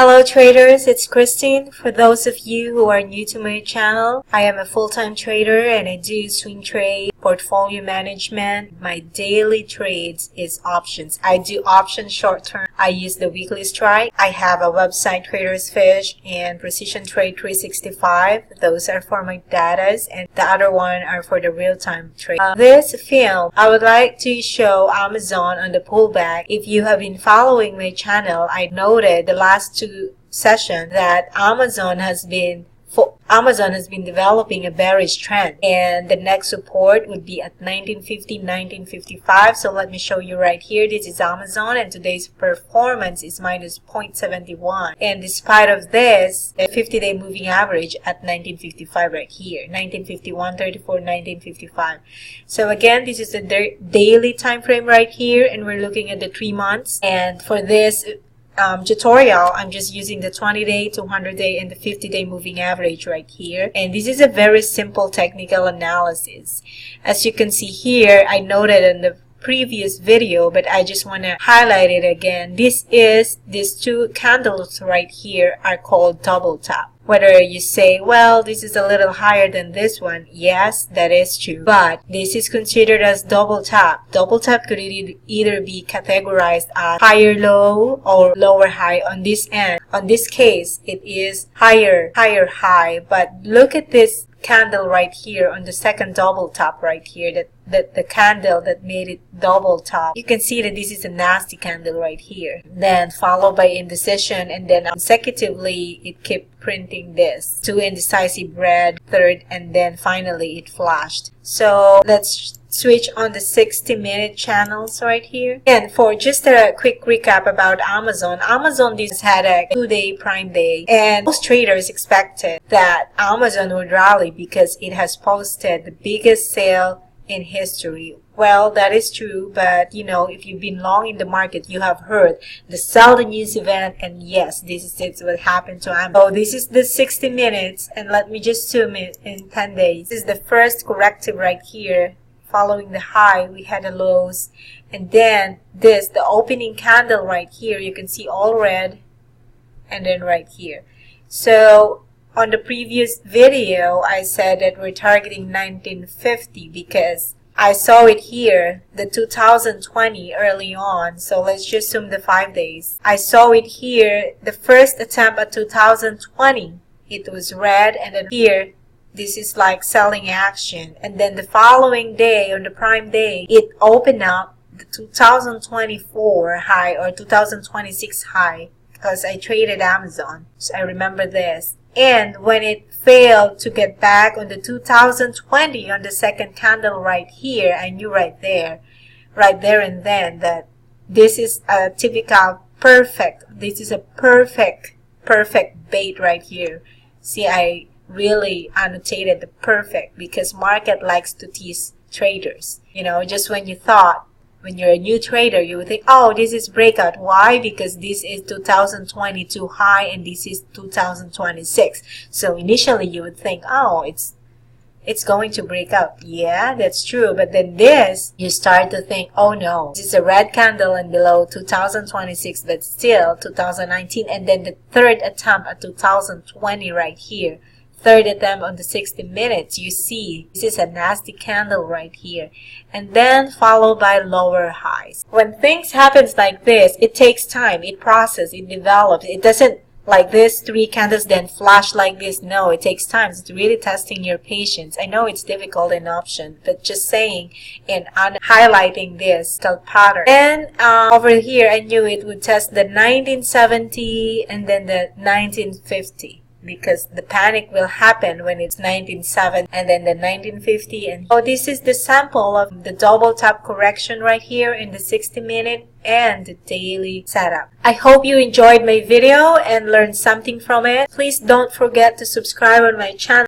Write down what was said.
Hello traders, it's Christine. For those of you who are new to my channel, I am a full-time trader and I do swing trade, portfolio management. My daily trades is options. I do options short term. I use the weekly strike. I have a website, Traders Fish and Precision Trade 365. Those are for my datas and the other one are for the real-time trade. This film, I would like to show Amazon on the pullback. If you have been following my channel, I noted the last two sessions that Amazon has been developing a bearish trend, and the next support would be at 1950, 1955. So let me show you right here. This is Amazon and today's performance is minus 0.71, and despite of this, the 50-day moving average at 1955 right here, 1951, 34, 1955. So again, this is the daily time frame right here, and we're looking at the 3 months. And for this tutorial, I'm just using the 20-day, 200-day, and the 50-day moving average right here. And this is a very simple technical analysis. As you can see here, I noted in the previous video, but I just want to highlight it again. These two candles right here are called double top. Whether you say, well, this is a little higher than this one, yes, that is true, but this is considered as double top. Double top could either be categorized as higher low or lower high on this end. On this case, it is higher high, but look at this candle right here on the second double top right here, that the candle that made it double top. You can see that this is a nasty candle right here, then followed by indecision, and then consecutively it kept printing this two indecisive red, third, and then finally it flashed. So let's switch on the 60-minute channels right here. And for just a quick recap about Amazon this had a 2-day Prime Day, and most traders expected that Amazon would rally because it has posted the biggest sale in history. Well, that is true, but you know, if you've been long in the market, you have heard the sell the news event, and yes, this is what happened to Amazon. So this is the 60 minutes, and let me just zoom it in 10 days. This is the first corrective right here. Following the high, we had the lows, and then the opening candle right here, you can see all red, and then right here. So on the previous video, I said that we're targeting 1950 because I saw it here, the 2020 early on. So let's just zoom the 5 days. I saw it here, the first attempt at 2020. It was red, and then here, this is like selling action. And then the following day, on the Prime Day, it opened up the 2024 high or 2026 high because I traded Amazon. So I remember this. And when it failed to get back on the 2020 on the second candle right here, I knew right there and then that this is a typical perfect. This is a perfect bait right here. See, I really annotated the perfect because market likes to tease traders. You know, just when you thought, when you're a new trader, you would think, oh, this is breakout. Why? Because this is 2022 high and this is 2026. So initially you would think, oh, it's going to break out. Yeah, that's true. But then this, you start to think, oh no, this is a red candle and below 2026, but still 2019. And then the third attempt at 2020 right here. Third attempt on the 60 minutes, you see this is a nasty candle right here, and then followed by lower highs. When things happens like this, it takes time, it processes, it develops. It doesn't like this 3 candles then flash like this. No, it takes time. It's really testing your patience. I know it's difficult in option, but just saying and highlighting this pattern. And over here, I knew it would test the 1970 and then the 1950. Because the panic will happen when it's 1970 and then the 1950. And so this is the sample of the double top correction right here in the 60-minute and the daily setup. I hope you enjoyed my video and learned something from it. Please don't forget to subscribe on my channel.